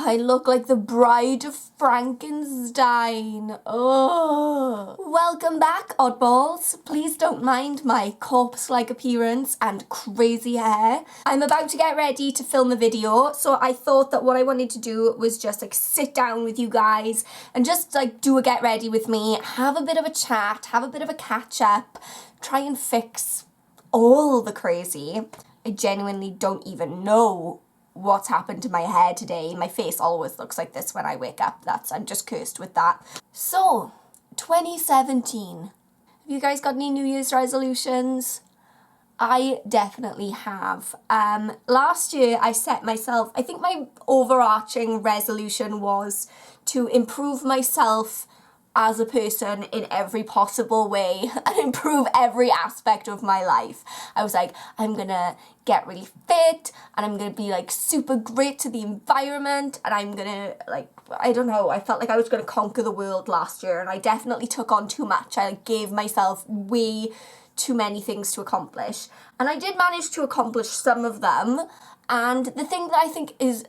I look like the bride of Frankenstein. Oh. Welcome back, oddballs. Please don't mind my corpse-like appearance and crazy hair. I'm about to get ready to film a video, so I thought that what I wanted to do was just like sit down with you guys and just like do a get ready with me, have a bit of a chat, have a bit of a catch up, try and fix all the crazy. I genuinely don't even know what's happened to my hair today. My face always looks like this when I wake up. I'm just cursed with that. So, 2017. Have you guys got any New Year's resolutions? I definitely have. Last year I set myself, I think my overarching resolution was to improve myself as a person in every possible way and improve every aspect of my life. I was like, I'm gonna get really fit and I'm gonna be like super great to the environment and I'm gonna like, I don't know, I felt like I was gonna conquer the world last year and I definitely took on too much. I gave myself way too many things to accomplish. And I did manage to accomplish some of them. And the thing that I think is,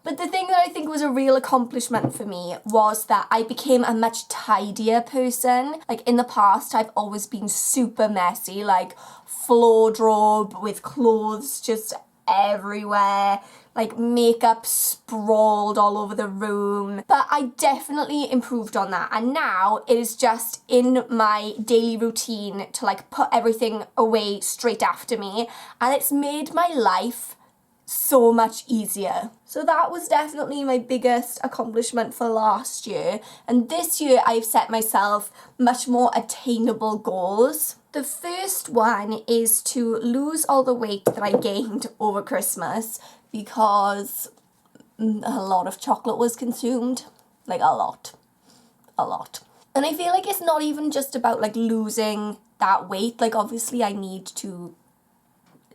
but the thing that I think was a real accomplishment for me was that I became a much tidier person. Like in the past, I've always been super messy, like floor drobe with clothes just everywhere, like makeup sprawled all over the room. But I definitely improved on that. And now it is just in my daily routine to like put everything away straight after me. And it's made my life so much easier. So that was definitely my biggest accomplishment for last year. And this year I've set myself much more attainable goals. The first one is to lose all the weight that I gained over Christmas because a lot of chocolate was consumed. Like a lot. And I feel like it's not even just about like losing that weight. Like obviously I need to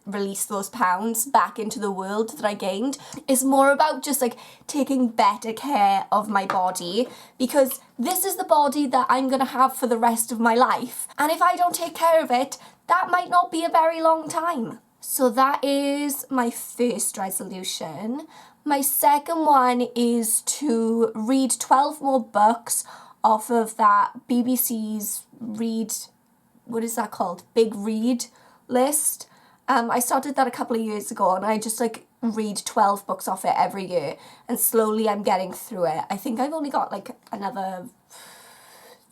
release those pounds back into the world that I gained. It's more about just like taking better care of my body because this is the body that I'm gonna have for the rest of my life. And if I don't take care of it, that might not be a very long time. So that is my first resolution. My second one is to read 12 more books off of that BBC's read, what is that called? Big Read list. I started that a couple of years ago and I just like read 12 books off it every year and slowly I'm getting through it. I think I've only got like another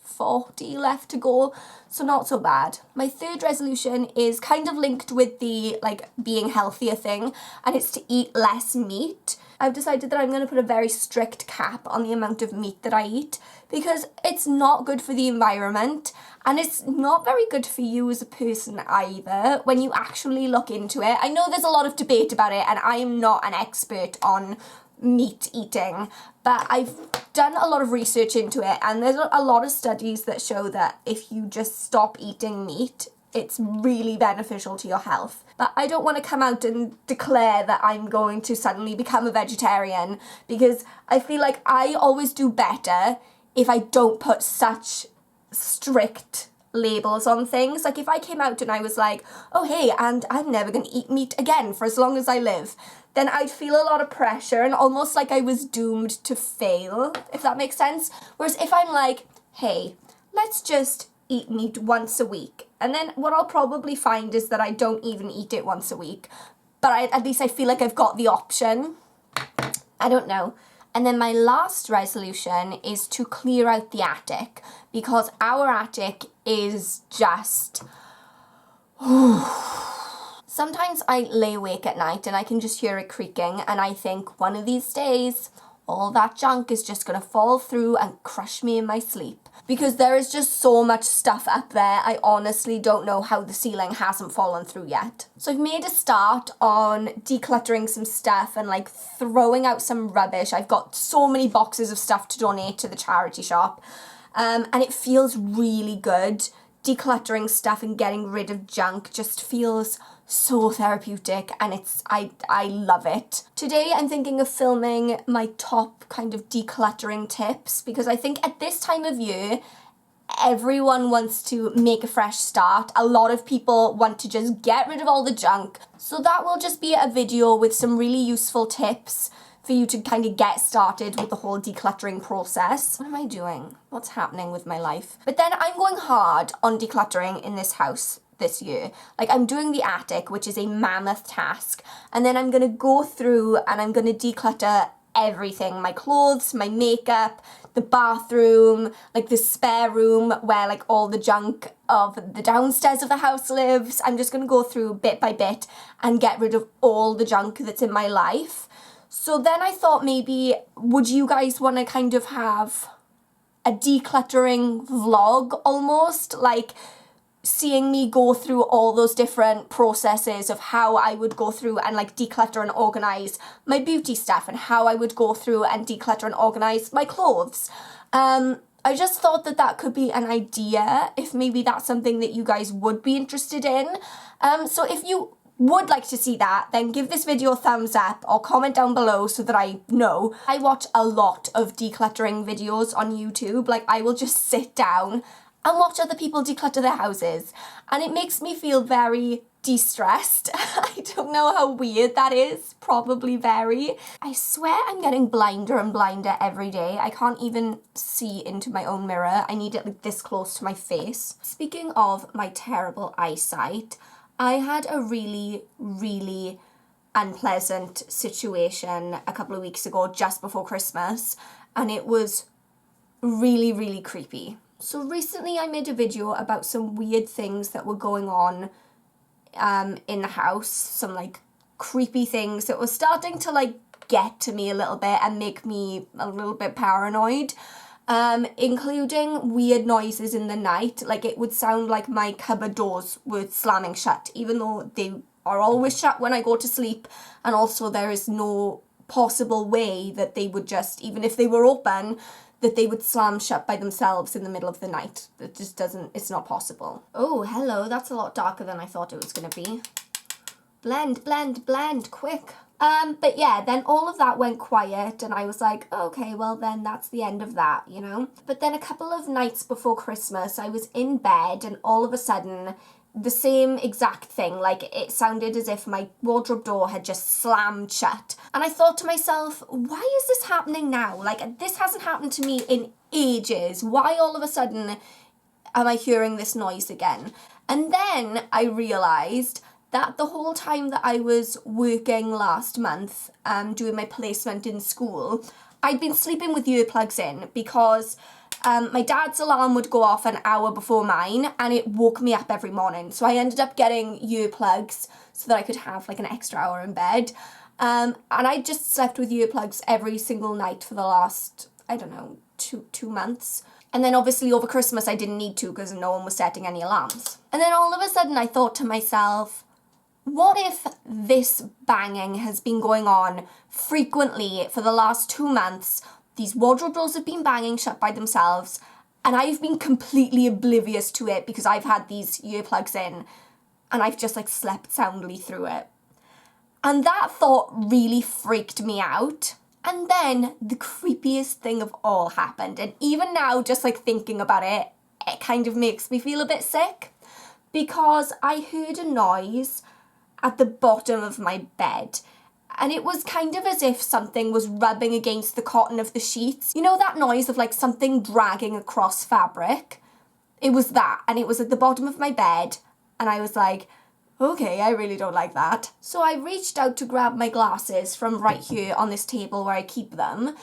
40 left to go, so not so bad. My third resolution is kind of linked with the like being healthier thing and it's to eat less meat. I've decided that I'm going to put a very strict cap on the amount of meat that I eat because it's not good for the environment and it's not very good for you as a person either when you actually look into it. I know there's a lot of debate about it and I am not an expert on meat eating, but I've done a lot of research into it and there's a lot of studies that show that if you just stop eating meat, it's really beneficial to your health. But I don't want to come out and declare that I'm going to suddenly become a vegetarian because I feel like I always do better if I don't put such strict labels on things. Like if I came out and I was like, oh hey, and I'm never going to eat meat again for as long as I live, then I'd feel a lot of pressure and almost like I was doomed to fail, if that makes sense. Whereas if I'm like, hey, let's just eat meat once a week, and then what I'll probably find is that I don't even eat it once a week, but at least I feel like I've got the option. I don't know. And then my last resolution is to clear out the attic because our attic is just... Sometimes I lay awake at night and I can just hear it creaking and I think one of these days all that junk is just going to fall through and crush me in my sleep. Because there is just so much stuff up there, I honestly don't know how the ceiling hasn't fallen through yet. So I've made a start on decluttering some stuff and like throwing out some rubbish. I've got so many boxes of stuff to donate to the charity shop. And it feels really good. Decluttering stuff and getting rid of junk just feels so therapeutic and I love it. Today I'm thinking of filming my top kind of decluttering tips because I think at this time of year everyone wants to make a fresh start. A lot of people want to just get rid of all the junk. So that will just be a video with some really useful tips for you to kind of get started with the whole decluttering process. What am I doing? What's happening with my life? But then I'm going hard on decluttering in this house this year. Like, I'm doing the attic, which is a mammoth task, and then I'm gonna go through and I'm gonna declutter everything. My clothes, my makeup, the bathroom, like the spare room where like all the junk of the downstairs of the house lives. I'm just gonna go through bit by bit and get rid of all the junk that's in my life. So then I thought, maybe would you guys want to kind of have a decluttering vlog almost, like seeing me go through all those different processes of how I would go through and like declutter and organize my beauty stuff, and how I would go through and declutter and organize my clothes. I just thought that that could be an idea, if maybe that's something that you guys would be interested in. So if you would like to see that, then give this video a thumbs up or comment down below so that I know. I watch a lot of decluttering videos on YouTube. Like, I will just sit down and watch other people declutter their houses, and it makes me feel very de-stressed. I don't know how weird that is, probably very. I swear I'm getting blinder and blinder every day. I can't even see into my own mirror. I need it like this close to my face. Speaking of my terrible eyesight, I had a really, really unpleasant situation a couple of weeks ago, just before Christmas, and it was really, really creepy. So recently I made a video about some weird things that were going on in the house, some like creepy things that were starting to like get to me a little bit and make me a little bit paranoid. Including weird noises in the night. Like, it would sound like my cupboard doors were slamming shut, even though they are always shut when I go to sleep, and also there is no possible way that they would just, even if they were open, that they would slam shut by themselves in the middle of the night. It just doesn't, it's not possible. Oh, hello, that's a lot darker than I thought it was gonna be. Blend, blend, blend, quick. But yeah, then all of that went quiet, and I was like, okay, well then that's the end of that, you know? But then a couple of nights before Christmas, I was in bed, and all of a sudden, the same exact thing, like it sounded as if my wardrobe door had just slammed shut. And I thought to myself, why is this happening now? Like, this hasn't happened to me in ages. Why all of a sudden am I hearing this noise again? And then I realised that the whole time that I was working last month, doing my placement in school, I'd been sleeping with earplugs in, because my dad's alarm would go off an hour before mine, and it woke me up every morning. So I ended up getting earplugs so that I could have like an extra hour in bed. And I just slept with earplugs every single night for the last, I don't know, two months. And then obviously over Christmas I didn't need to, because no one was setting any alarms. And then all of a sudden I thought to myself, what if this banging has been going on frequently for the last 2 months? These wardrobe doors have been banging shut by themselves, and I've been completely oblivious to it because I've had these earplugs in, and I've just like slept soundly through it. And that thought really freaked me out. And then the creepiest thing of all happened, and even now, just like thinking about it, it kind of makes me feel a bit sick, because I heard a noise at the bottom of my bed, and it was kind of as if something was rubbing against the cotton of the sheets. You know that noise of like something dragging across fabric? It was that, and it was at the bottom of my bed, and I was like, okay, I really don't like that. So I reached out to grab my glasses from right here on this table where I keep them,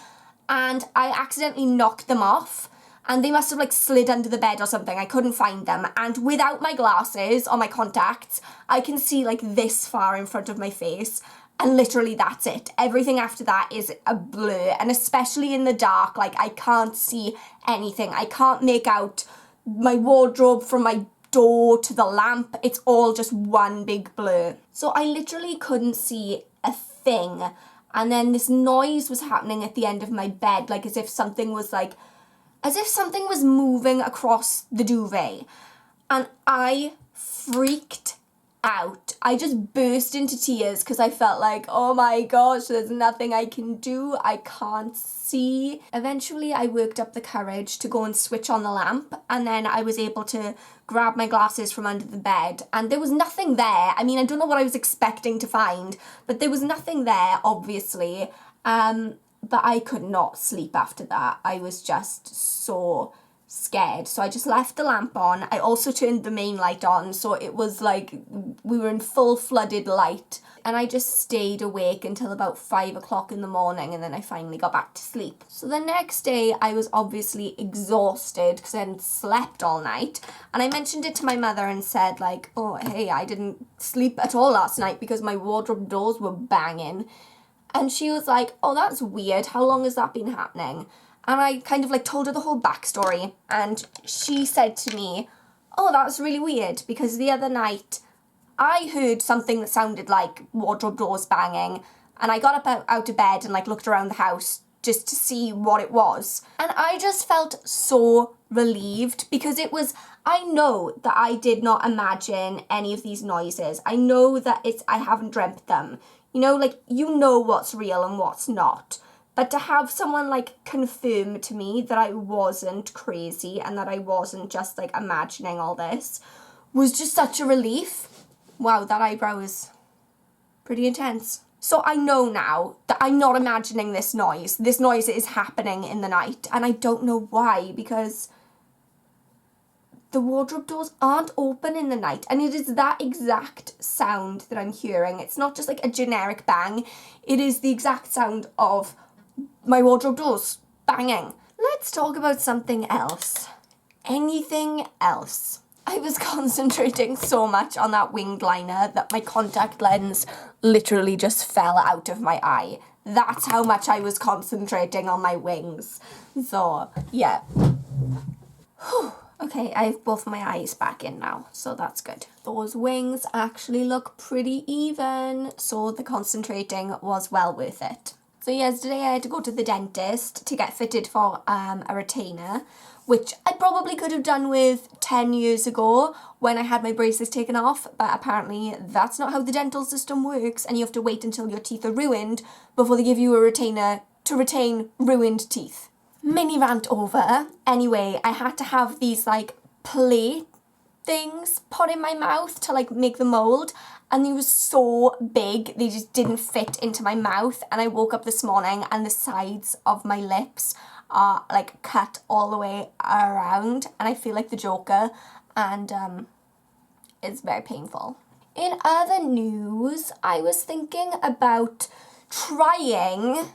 and I accidentally knocked them off, and they must have like slid under the bed or something. I couldn't find them, and without my glasses or my contacts, I can see like this far in front of my face, and literally that's it. Everything after that is a blur, and especially in the dark, like I can't see anything. I can't make out my wardrobe from my door to the lamp. It's all just one big blur. So I literally couldn't see a thing, and then this noise was happening at the end of my bed, like as if something was moving across the duvet, and I freaked out. I just burst into tears because I felt like, oh my gosh, there's nothing I can do. I can't see. Eventually, I worked up the courage to go and switch on the lamp, and then I was able to grab my glasses from under the bed, and there was nothing there. I mean, I don't know what I was expecting to find, but there was nothing there, obviously. But I could not sleep after that. I was just so scared. So I just left the lamp on. I also turned the main light on, so it was like we were in full flooded light. And I just stayed awake until about 5 o'clock in the morning, and then I finally got back to sleep. So the next day I was obviously exhausted because I hadn't slept all night. And I mentioned it to my mother and said like, oh hey, I didn't sleep at all last night because my wardrobe doors were banging. And she was like, oh, that's weird. How long has that been happening? And I kind of like told her the whole backstory. And she said to me, oh, that's really weird because the other night I heard something that sounded like wardrobe doors banging. And I got up out of bed and like looked around the house just to see what it was. And I just felt so relieved because it was, I know that I did not imagine any of these noises. I know that I haven't dreamt them. You know, like, you know what's real and what's not. But to have someone, like, confirm to me that I wasn't crazy and that I wasn't just, like, imagining all this was just such a relief. Wow, that eyebrow is pretty intense. So I know now that I'm not imagining this noise. This noise is happening in the night. And I don't know why, because the wardrobe doors aren't open in the night, and it is that exact sound that I'm hearing. It's not just like a generic bang. It is the exact sound of my wardrobe doors banging. Let's talk about something else. Anything else. I was concentrating so much on that winged liner that my contact lens literally just fell out of my eye. That's how much I was concentrating on my wings. So, yeah. Whew. Okay, I have both my eyes back in now, so that's good. Those wings actually look pretty even, so the concentrating was well worth it. So yesterday I had to go to the dentist to get fitted for a retainer, which I probably could have done with 10 years ago when I had my braces taken off, but apparently that's not how the dental system works, and you have to wait until your teeth are ruined before they give you a retainer to retain ruined teeth. Mini rant over. Anyway, I had to have these like plate things put in my mouth to like make the mold, and they were so big they just didn't fit into my mouth. And I woke up this morning and the sides of my lips are like cut all the way around, and I feel like the Joker, and it's very painful. In other news, I was thinking about trying,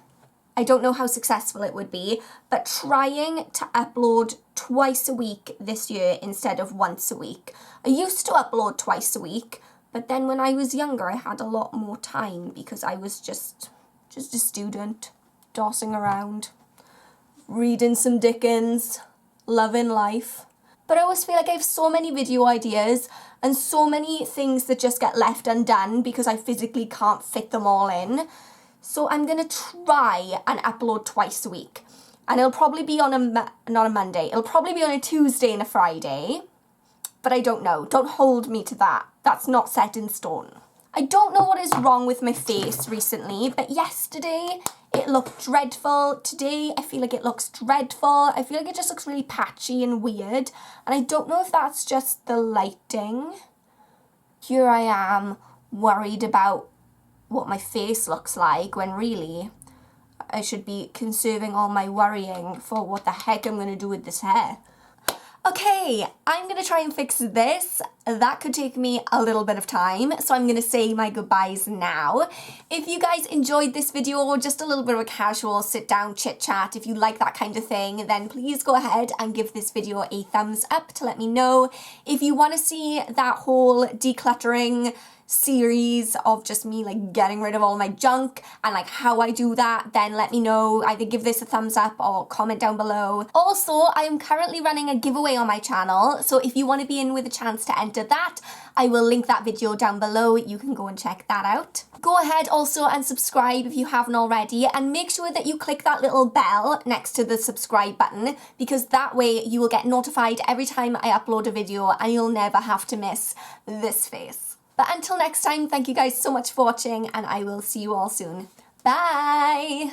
I don't know how successful it would be, but trying to upload twice a week this year instead of once a week. I used to upload twice a week, but then when I was younger, I had a lot more time because I was just a student, dossing around, reading some Dickens, loving life. But I always feel like I have so many video ideas and so many things that just get left undone because I physically can't fit them all in. So I'm going to try and upload twice a week. And it'll probably be on not a Monday. It'll probably be on a Tuesday and a Friday. But I don't know. Don't hold me to that. That's not set in stone. I don't know what is wrong with my face recently, but yesterday it looked dreadful. Today I feel like it looks dreadful. I feel like it just looks really patchy and weird. And I don't know if that's just the lighting. Here I am, worried about what my face looks like, when really I should be conserving all my worrying for what the heck I'm going to do with this hair. Okay, I'm going to try and fix this. That could take me a little bit of time, so I'm going to say my goodbyes now. If you guys enjoyed this video, or just a little bit of a casual sit down chit chat, if you like that kind of thing, then please go ahead and give this video a thumbs up to let me know. If you want to see that whole decluttering series of just me like getting rid of all my junk and like how I do that, then let me know. Either give this a thumbs up or comment down below. Also, I am currently running a giveaway on my channel, so if you want to be in with a chance to enter that, I will link that video down below. You can go and check that out. Go ahead also and subscribe if you haven't already, and make sure that you click that little bell next to the subscribe button, because that way you will get notified every time I upload a video and you'll never have to miss this face. But until next time, thank you guys so much for watching, and I will see you all soon. Bye!